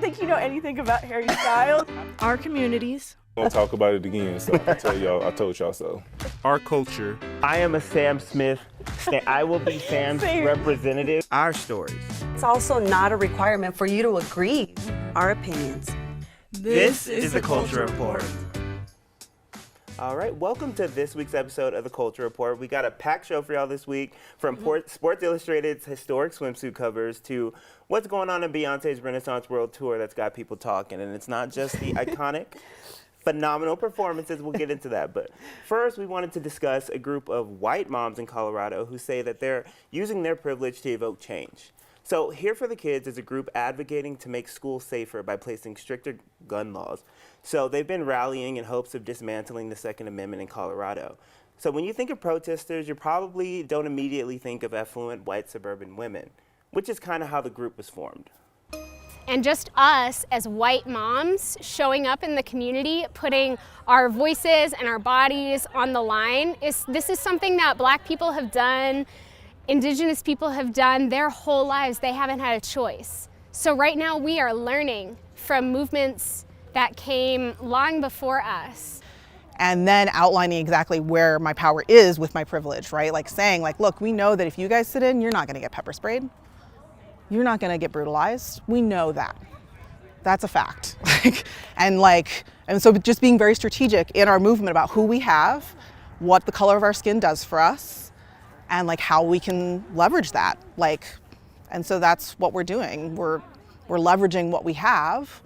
think you know anything about Harry Styles. Our communities. Won't talk about it again, so I tell y'all, I told y'all so. Our culture. I am a Sam Smith. I will be Sam's representative. Our stories. It's also not a requirement for you to agree. Our opinions. This is the Culture Report. All right, welcome to this week's episode of the Culture Report. We got a packed show for y'all this week, from Sports Illustrated's historic swimsuit covers to what's going on in Beyonce's Renaissance World Tour that's got people talking. And it's not just the iconic, phenomenal performances. We'll get into that. But first, we wanted to discuss a group of white moms in Colorado who say that they're using their privilege to evoke change. So Here for the Kids is a group advocating to make schools safer by placing stricter gun laws. So they've been rallying in hopes of dismantling the Second Amendment in Colorado. So when you think of protesters, you probably don't immediately think of affluent white suburban women, which is kind of how the group was formed. And just us as white moms showing up in the community, putting our voices and our bodies on the line, this is something that Black people have done, Indigenous people have done their whole lives. They haven't had a choice. So right now we are learning from movements that came long before us. And then outlining exactly where my power is with my privilege, right? Like saying, like, look, we know that if you guys sit in, you're not gonna get pepper sprayed. You're not gonna get brutalized. We know that. That's a fact. And so just being very strategic in our movement about who we have, what the color of our skin does for us, and like how we can leverage that. And so that's what we're doing. We're leveraging what we have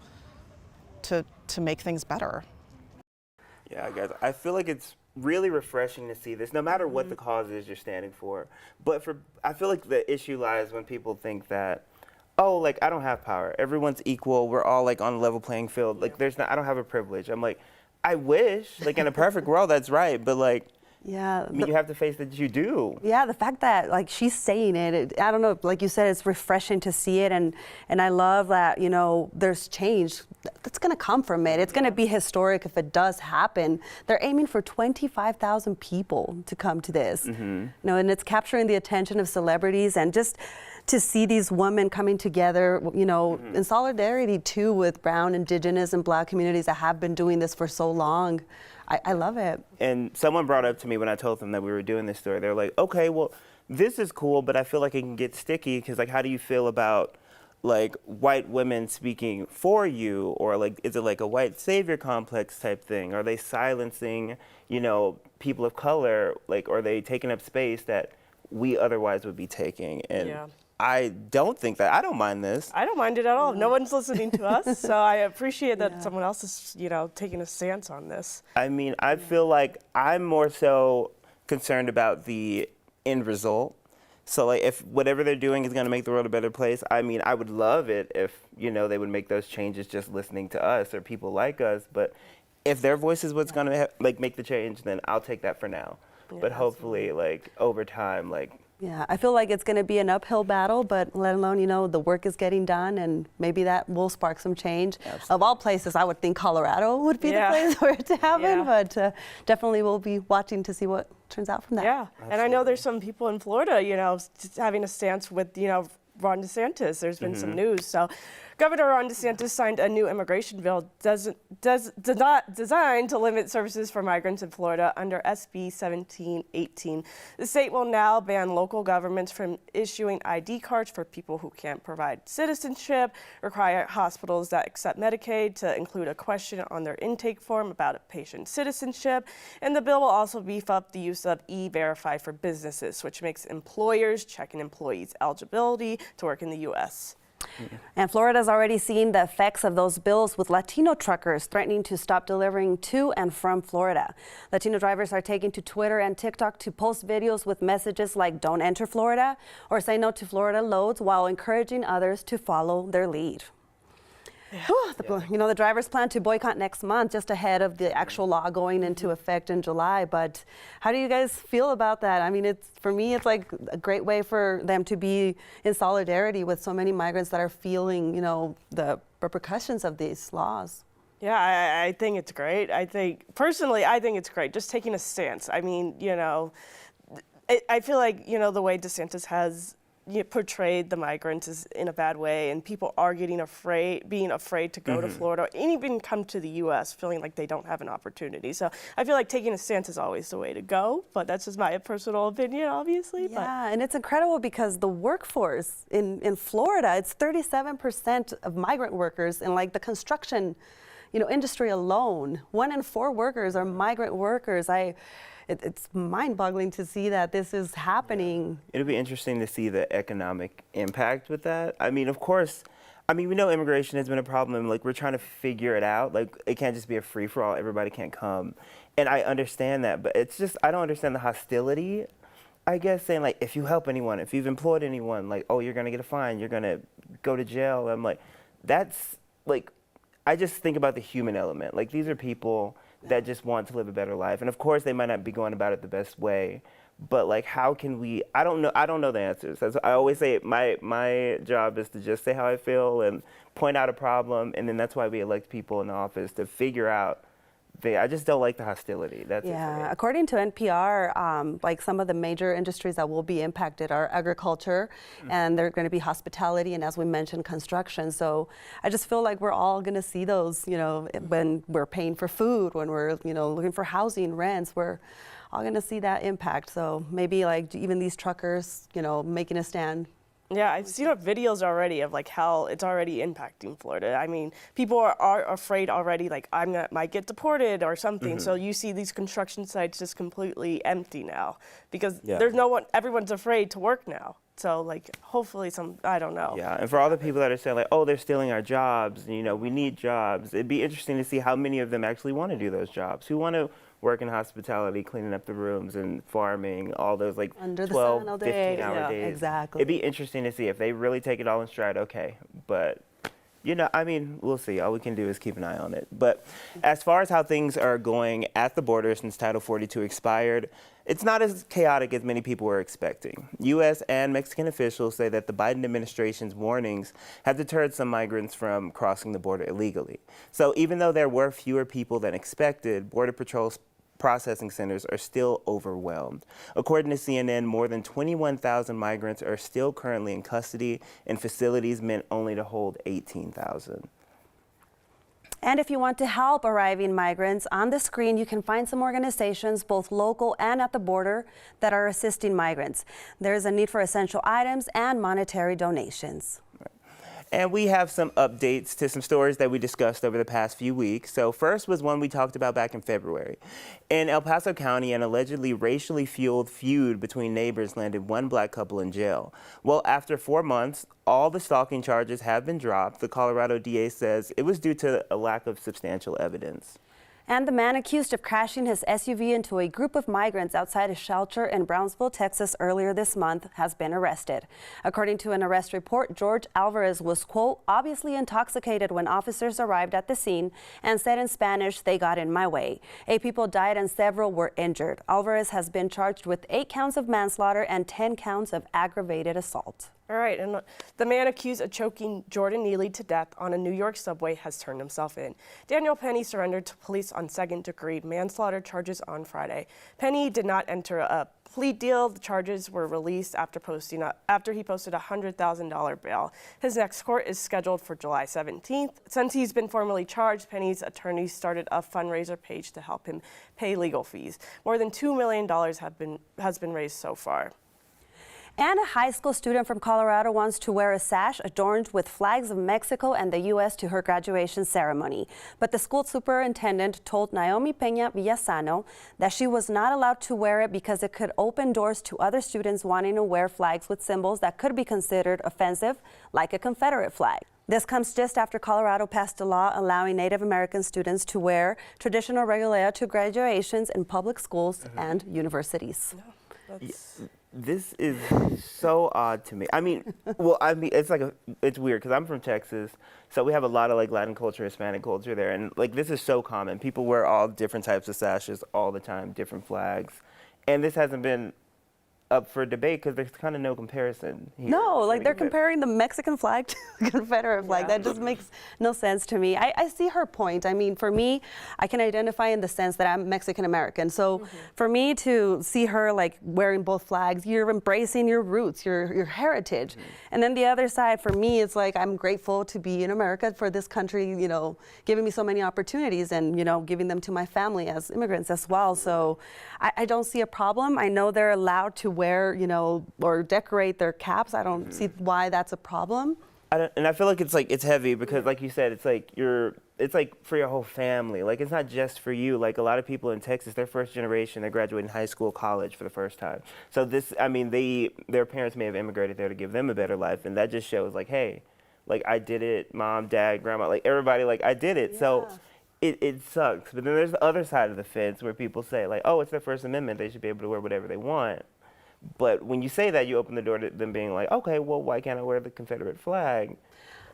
to make things better. Yeah, guys, I feel like it's really refreshing to see this, no matter what the cause is you're standing for. But I feel like the issue lies when people think that, oh, like, I don't have power. Everyone's equal. We're all like on a level playing field. Like, I don't have a privilege. I'm like, I wish, like, in a perfect world, that's right. But like, Yeah. I mean, you have to face that you do. Yeah, the fact that like she's saying it, I don't know, like you said, it's refreshing to see it, and I love that, you know, there's change that's gonna come from it. It's gonna be historic if it does happen. They're aiming for 25,000 people to come to this, you know, and it's capturing the attention of celebrities, and just to see these women coming together, you know, in solidarity too with brown, indigenous, and Black communities that have been doing this for so long. I love it. And someone brought up to me when I told them that we were doing this story, they were like, okay, well, this is cool, but I feel like it can get sticky, because like, how do you feel about like white women speaking for you? Or like, is it like a white savior complex type thing? Are they silencing, you know, people of color? Like, are they taking up space that we otherwise would be taking? And I don't think that. I don't mind this. I don't mind it at all. No one's listening to us, so I appreciate that someone else is, you know, taking a stance on this. I mean, I feel like I'm more so concerned about the end result. So like, if whatever they're doing is going to make the world a better place, I mean, I would love it if, you know, they would make those changes just listening to us or people like us. But if their voice is what's going to like make the change, then I'll take that for now. Yeah, but hopefully, like, over time, like. Yeah, I feel like it's going to be an uphill battle, but let alone, you know, the work is getting done, and maybe that will spark some change. Absolutely. Of all places, I would think Colorado would be the place for it to happen, but definitely we'll be watching to see what turns out from that. Yeah, absolutely. And I know there's some people in Florida, you know, having a stance with, you know, Ron DeSantis. There's been some news. So Governor Ron DeSantis signed a new immigration bill designed to limit services for migrants in Florida under SB 1718. The state will now ban local governments from issuing ID cards for people who can't provide citizenship, require hospitals that accept Medicaid to include a question on their intake form about a patient's citizenship, and the bill will also beef up the use of E-Verify for businesses, which makes employers check an employees' eligibility to work in the U.S. And Florida's already seen the effects of those bills, with Latino truckers threatening to stop delivering to and from Florida. Latino drivers are taking to Twitter and TikTok to post videos with messages like "Don't enter Florida" or "Say no to Florida loads," while encouraging others to follow their lead. You know, the drivers plan to boycott next month, just ahead of the actual law going into effect in July. But how do you guys feel about that? I mean, for me, it's like a great way for them to be in solidarity with so many migrants that are feeling, you know, the repercussions of these laws. Yeah, I think it's great. Personally, I think it's great, just taking a stance. I mean, you know, I feel like, you know, the way DeSantis has portrayed the migrants as in a bad way, and people are being afraid to go to Florida, and even come to the U.S. feeling like they don't have an opportunity. So I feel like taking a stance is always the way to go, but that's just my personal opinion, obviously. Yeah, and it's incredible because the workforce in Florida, it's 37% of migrant workers in like the construction, industry alone. 1 in 4 workers are migrant workers. It's mind-boggling to see that this is happening. It'll be interesting to see the economic impact with that. I mean, of course, we know immigration has been a problem. Like, we're trying to figure it out. Like, it can't just be a free-for-all. Everybody can't come. And I understand that, but it's just, I don't understand the hostility, I guess, saying, like, if you help anyone, if you've employed anyone, like, oh, you're going to get a fine, you're going to go to jail. I'm like, that's, like, I just think about the human element. Like, these are people that just want to live a better life. And of course, they might not be going about it the best way, but like, how can we, I don't know the answers. As I always say, my job is to just say how I feel and point out a problem, and then that's why we elect people in office, to figure out I just don't like the hostility. That's it for me. According to NPR, like some of the major industries that will be impacted are agriculture, and they're going to be hospitality, and as we mentioned, construction. So I just feel like we're all going to see those, when we're paying for food, when we're, looking for housing, rents, we're all going to see that impact. So maybe like even these truckers, making a stand. Yeah, I've seen videos already of like how it's already impacting Florida. I mean, people are afraid already, like might get deported or something. So you see these construction sites just completely empty now because there's no one. Everyone's afraid to work now. So like, hopefully I don't know. Yeah, and for all the people that are saying like, oh, they're stealing our jobs, we need jobs. It'd be interesting to see how many of them actually want to do those jobs. Who want to work in hospitality, cleaning up the rooms and farming, all those like under 12, the 15-hour days. Exactly. It'd be interesting to see if they really take it all in stride, okay. But, we'll see. All we can do is keep an eye on it. But as far as how things are going at the border since Title 42 expired, it's not as chaotic as many people were expecting. U.S. and Mexican officials say that the Biden administration's warnings have deterred some migrants from crossing the border illegally. So even though there were fewer people than expected, Border Patrol's processing centers are still overwhelmed. According to CNN, more than 21,000 migrants are still currently in custody in facilities meant only to hold 18,000. And if you want to help arriving migrants, on the screen you can find some organizations, both local and at the border, that are assisting migrants. There is a need for essential items and monetary donations. And we have some updates to some stories that we discussed over the past few weeks. So first was one we talked about back in February. In El Paso County, an allegedly racially fueled feud between neighbors landed one black couple in jail. Well, after 4 months, all the stalking charges have been dropped. The Colorado DA says it was due to a lack of substantial evidence. And the man accused of crashing his SUV into a group of migrants outside a shelter in Brownsville, Texas earlier this month has been arrested. According to an arrest report, George Alvarez was, quote, obviously intoxicated when officers arrived at the scene and said in Spanish, "They got in my way." 8 people died and several were injured. Alvarez has been charged with 8 counts of manslaughter and 10 counts of aggravated assault. All right, and the man accused of choking Jordan Neely to death on a New York subway has turned himself in. Daniel Penny surrendered to police on second-degree manslaughter charges on Friday. Penny did not enter a plea deal. The charges were released after he posted a $100,000 bail. His next court is scheduled for July 17th. Since he's been formally charged, Penny's attorney started a fundraiser page to help him pay legal fees. More than $2 million has been raised so far. And a high school student from Colorado wants to wear a sash adorned with flags of Mexico and the U.S. to her graduation ceremony. But the school superintendent told Naomi Peña Villasano that she was not allowed to wear it because it could open doors to other students wanting to wear flags with symbols that could be considered offensive, like a Confederate flag. This comes just after Colorado passed a law allowing Native American students to wear traditional regalia to graduations in public schools and universities. This is so odd to me. It's weird because I'm from Texas, so we have a lot of like Latin culture, Hispanic culture there, and like this is so common. People wear all different types of sashes all the time, different flags, and this hasn't been up for debate because there's kind of no comparison here. No, like they're Anyway. comparing the Mexican flag to the Confederate flag. That just makes no sense to me. I see her point. I mean, for me, I can identify in the sense that I'm Mexican American. So for me to see her like wearing both flags, you're embracing your roots, your heritage. And then the other side for me is like, I'm grateful to be in America for this country, you know, giving me so many opportunities and, you know, giving them to my family as immigrants as well. So I don't see a problem. I know they're allowed to wear, you know, or decorate their caps. I don't see why that's a problem. And I feel like it's heavy because, like you said, it's like for your whole family. Like, it's not just for you. Like, a lot of people in Texas, they're first generation, they're graduating high school, college for the first time. So their parents may have immigrated there to give them a better life, and that just shows, like, hey, like, I did it, mom, dad, grandma, like, everybody, like, I did it. So it sucks. But then there's the other side of the fence where people say, like, oh, it's their First Amendment, they should be able to wear whatever they want. But when you say that, you open the door to them being like, okay, well, why can't I wear the Confederate flag?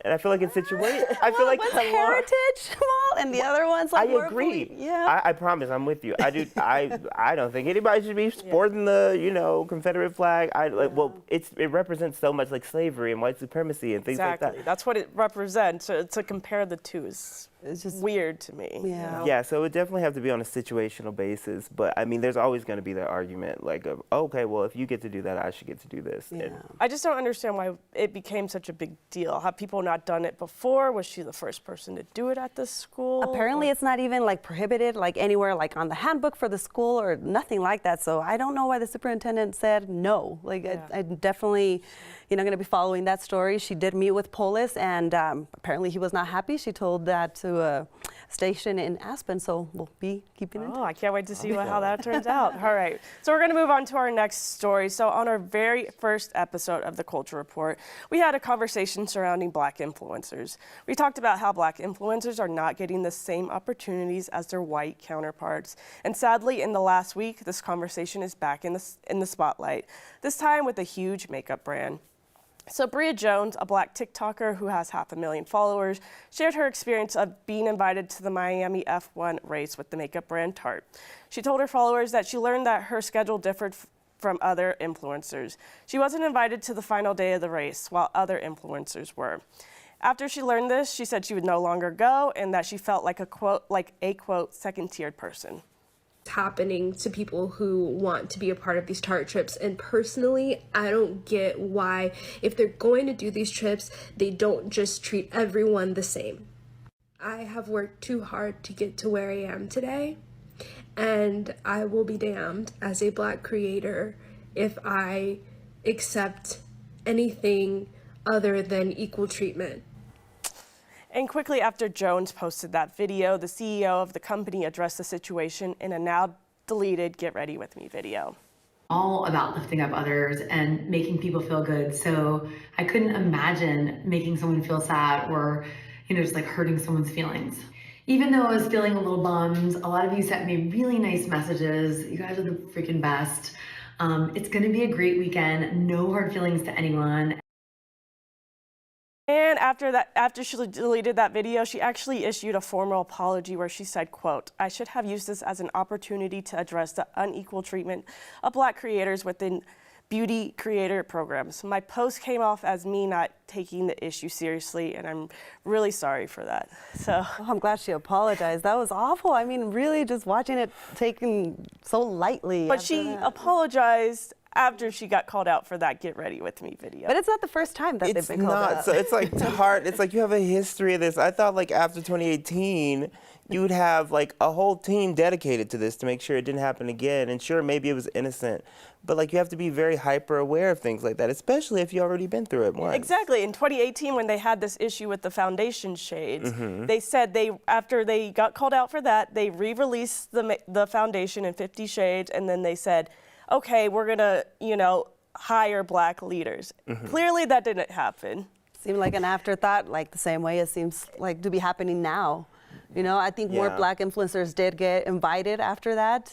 And I feel like in situations, I feel like one's heritage, well, and the other one's like I more agree. Yeah. I promise, I'm with you. I do. I don't think anybody should be sporting the, you know, Confederate flag. Well, it represents so much like slavery and white supremacy and things like that. That's what it represents. To compare the two is It's just weird to me. Yeah. You know? Yeah, so it would definitely have to be on a situational basis. But I mean, there's always going to be that argument, like, of, okay, well, if you get to do that, I should get to do this. Yeah. And I just don't understand why it became such a big deal. Have people not done it before? Was she the first person to do it at this school? Apparently it's not even like prohibited like anywhere like on the handbook for the school or nothing like that. So I don't know why the superintendent said no. Like I definitely, going to be following that story. She did meet with Polis and apparently he was not happy. She told that to a station in Aspen. So we'll be keeping it. Oh, I can't wait to see how that turns out. All right. So we're going to move on to our next story. So on our very first episode of the Culture Report, we had a conversation surrounding Black influencers. We talked about how Black influencers are not getting the same opportunities as their white counterparts. And sadly, in the last week, this conversation is back in the spotlight, this time with a huge makeup brand. So Bria Jones, a Black TikToker who has 500,000 followers, shared her experience of being invited to the Miami F1 race with the makeup brand Tarte. She told her followers that she learned that her schedule differed from other influencers. She wasn't invited to the final day of the race, while other influencers were. After she learned this, she said she would no longer go and that she felt like a quote, second-tiered person. Happening to people who want to be a part of these Tarte trips, and personally I don't get why, if they're going to do these trips, they don't just treat everyone the same. I have worked too hard to get to where I am today, and I will be damned as a Black creator if I accept anything other than equal treatment. And quickly after Jones posted that video, the CEO of the company addressed the situation in a now deleted Get Ready With Me video. All about lifting up others and making people feel good. So I couldn't imagine making someone feel sad or, just like hurting someone's feelings. Even though I was feeling a little bummed, a lot of you sent me really nice messages. You guys are the freaking best. It's gonna be a great weekend. No hard feelings to anyone. And after she deleted that video, she actually issued a formal apology where she said, quote, "I should have used this as an opportunity to address the unequal treatment of Black creators within beauty creator programs. My post came off as me not taking the issue seriously, and I'm really sorry for that." So I'm glad she apologized. That was awful. I mean, really just watching it taken so lightly. But she apologized after she got called out for that Get Ready With Me video. But it's not the first time that they've been called out. So it's like hard. It's like you have a history of this. I thought like after 2018, you would have like a whole team dedicated to this to make sure it didn't happen again. And sure, maybe it was innocent, but like you have to be very hyper aware of things like that, especially if you already been through it once. Exactly. In 2018, when they had this issue with the foundation shades, they said after they got called out for that, they re-released the foundation in 50 Shades, and then they said, okay, we're gonna, hire Black leaders. Clearly that didn't happen. Seemed like an afterthought, like the same way it seems like to be happening now. I think more Black influencers did get invited after that,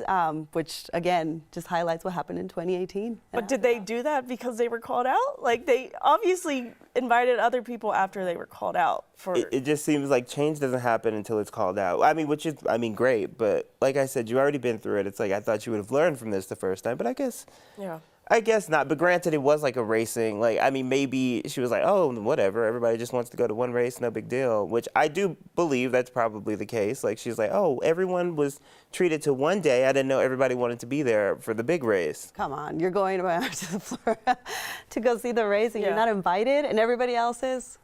which again, just highlights what happened in 2018. But did they do that because they were called out? Like they obviously invited other people after they were called out for. It just seems like change doesn't happen until it's called out. I mean, which is, great, but like I said, you already been through it. It's like, I thought you would have learned from this the first time, but I guess. Yeah. I guess not, but granted, it was like a racing. Like, I mean, maybe she was like, oh, whatever. Everybody just wants to go to one race, no big deal. Which I do believe that's probably the case. Like, she's like, oh, everyone was treated to one day. I didn't know everybody wanted to be there for the big race. Come on, you're going to Florida to go see the race and you're not invited, and everybody else is.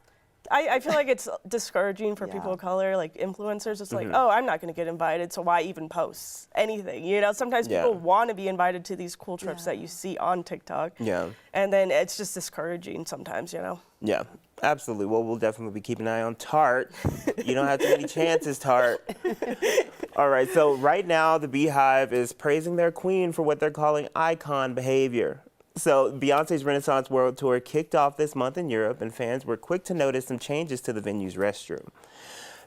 I feel like it's discouraging for people of color, like influencers. It's like, oh, I'm not going to get invited, so why even post anything? You know, sometimes people want to be invited to these cool trips that you see on TikTok. Yeah. And then it's just discouraging sometimes, you know? Yeah, absolutely. Well, we'll definitely be keeping an eye on Tarte. You don't have too many chances, Tarte. All right, so right now the Beehive is praising their queen for what they're calling icon behavior. So Beyonce's Renaissance World Tour kicked off this month in Europe, and fans were quick to notice some changes to the venue's restroom.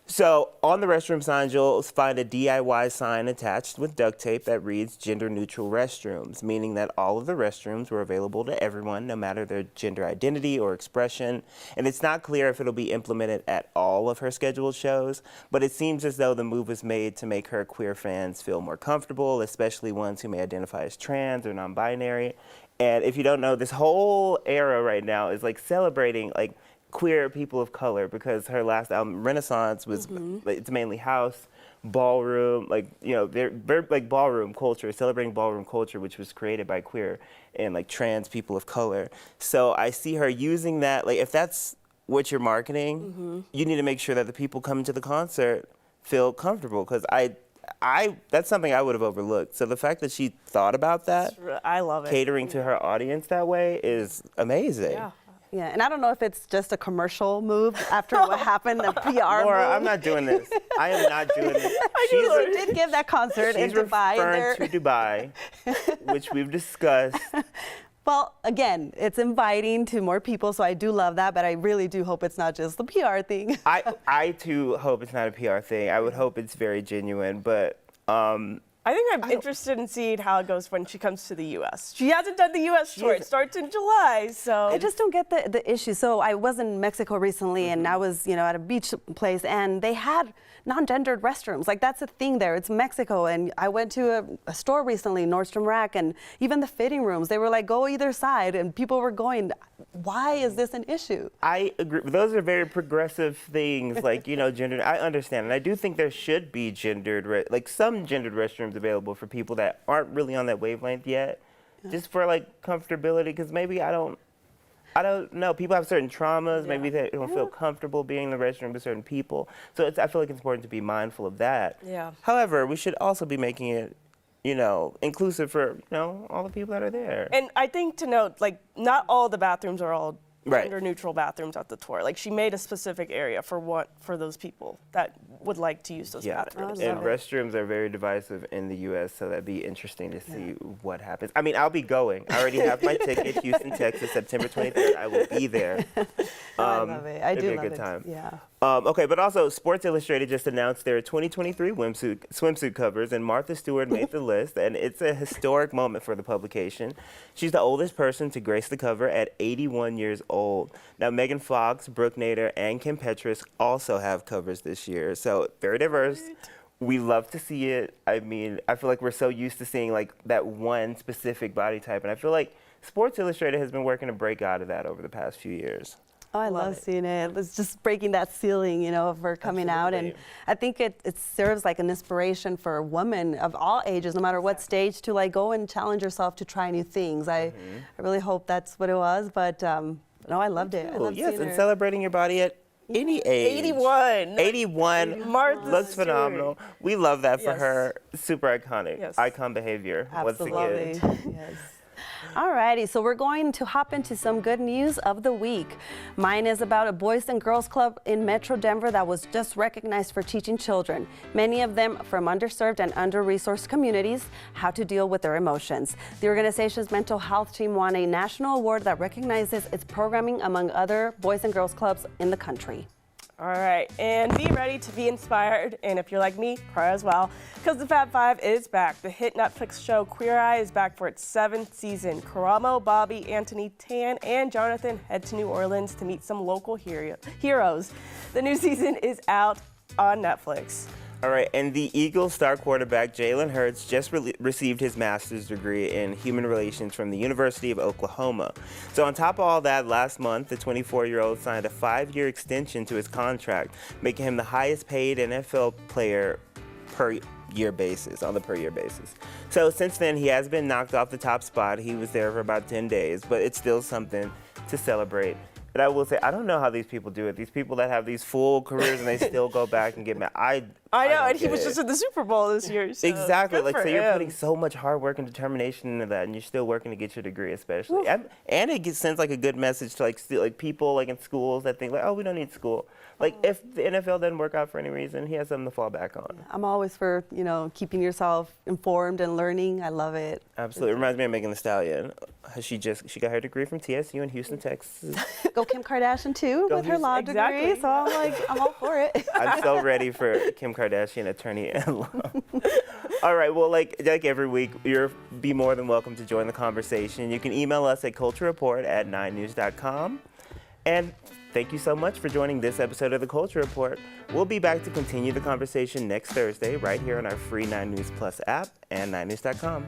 So on the restroom signs, you'll find a DIY sign attached with duct tape that reads gender-neutral restrooms, meaning that all of the restrooms were available to everyone, no matter their gender identity or expression. And it's not clear if it'll be implemented at all of her scheduled shows, but it seems as though the move was made to make her queer fans feel more comfortable, especially ones who may identify as trans or non-binary. And if you don't know, this whole era right now is like celebrating like queer people of color, because her last album, Renaissance, was it's mainly house, ballroom, like, you know, they're like ballroom culture, celebrating ballroom culture, which was created by queer and like trans people of color. So I see her using that. Like, if that's what you're marketing, you need to make sure that the people coming to the concert feel comfortable, because that's something I would have overlooked. So the fact that she thought about that, I love it. Catering to her audience that way is amazing. Yeah. Yeah, and I don't know if it's just a commercial move after what happened, the PR Laura, move. I'm not doing this. I am not doing this. She did give that concert in Dubai. She's referring to Dubai, which we've discussed. Well, again, it's inviting to more people, so I do love that, but I really do hope it's not just the PR thing. I too hope it's not a PR thing. I would hope it's very genuine, but I think I'm interested in seeing how it goes when she comes to the U.S. She hasn't done the U.S. tour. It starts in July, so. I just don't get the issue. So I was in Mexico recently, and I was, you know, at a beach place, and they had non-gendered restrooms. Like, that's a thing there. It's Mexico. And I went to a store recently, Nordstrom Rack, and even the fitting rooms, they were like, go either side, and people were going, why is this an issue? I agree. Those are very progressive things, like, you know, gendered. I understand, and I do think there should be like some gendered restrooms available for people that aren't really on that wavelength yet, just for like comfortability, because maybe I don't know. People have certain traumas. Maybe they don't feel comfortable being in the restroom with certain people. So I feel like it's important to be mindful of that. Yeah. However, we should also be making it, you know, inclusive for, you know, all the people that are there. And I think to note, like, not all the bathrooms are all Right. gender-neutral bathrooms at the tour. Like, she made a specific area for those people that would like to use those bathrooms. And restrooms are very divisive in the U.S., so that'd be interesting to see what happens. I mean, I'll be going. I already have my ticket, Houston, Texas, September 23rd. I will be there. I love it. I do it'd love be a good it. time. Yeah. Okay, but also Sports Illustrated just announced their 2023 swimsuit covers, and Martha Stewart made the list, and it's a historic moment for the publication. She's the oldest person to grace the cover at 81 years old. Now, Megan Fox, Brooke Nader, and Kim Petras also have covers this year, so very diverse. We love to see it. I mean, I feel like we're so used to seeing like that one specific body type, and I feel like Sports Illustrated has been working to break out of that over the past few years. Oh, I love seeing it. It's just breaking that ceiling, you know, of her coming out. And I think it serves like an inspiration for women of all ages, no matter what stage, to like go and challenge yourself to try new things. I really hope that's what it was. But no, I loved it. I loved Yes, seeing and her. celebrating your body at any age. 81. 81. Martha looks Stewart. phenomenal. We love that for Yes. her. Super iconic. Yes. Icon behavior. Absolutely. Once again. Yes. Alrighty, so we're going to hop into some good news of the week. Mine is about a Boys and Girls Club in Metro Denver that was just recognized for teaching children, many of them from underserved and under-resourced communities, how to deal with their emotions. The organization's mental health team won a national award that recognizes its programming among other Boys and Girls Clubs in the country. All right, and be ready to be inspired, and if you're like me, cry as well, because the Fab Five is back. The hit Netflix show Queer Eye is back for its 7th season. Karamo, Bobby, Anthony, Tan, and Jonathan head to New Orleans to meet some local heroes. The new season is out on Netflix. All right, and the Eagles star quarterback Jalen Hurts just received his master's degree in human relations from the University of Oklahoma. So on top of all that, last month, the 24-year-old signed a 5-year extension to his contract, making him the highest paid NFL player on the per year basis. So since then, he has been knocked off the top spot. He was there for about 10 days, but it's still something to celebrate. But I will say, I don't know how these people do it. These people that have these full careers and they still go back and get mad. I know, and he was just in the Super Bowl this year. So exactly. good Like, for so you're him. putting so much hard work and determination into that, and you're still working to get your degree, especially. And it sends like a good message to like people like in schools that think like, oh, we don't need school. Like if the NFL doesn't work out for any reason, he has something to fall back on. I'm always for, keeping yourself informed and learning. I love it. Absolutely. It reminds me of Megan Thee Stallion. She got her degree from TSU in Houston, Texas. Go Kim Kardashian too with her law degree. So I'm all for it. I'm so ready for Kim Kardashian, attorney at law. All right, well, like every week, you'll be more than welcome to join the conversation. You can email us at culturereport@9news.com. And thank you so much for joining this episode of the Culture Report. We'll be back to continue the conversation next Thursday right here on our free 9 News Plus app and 9news.com.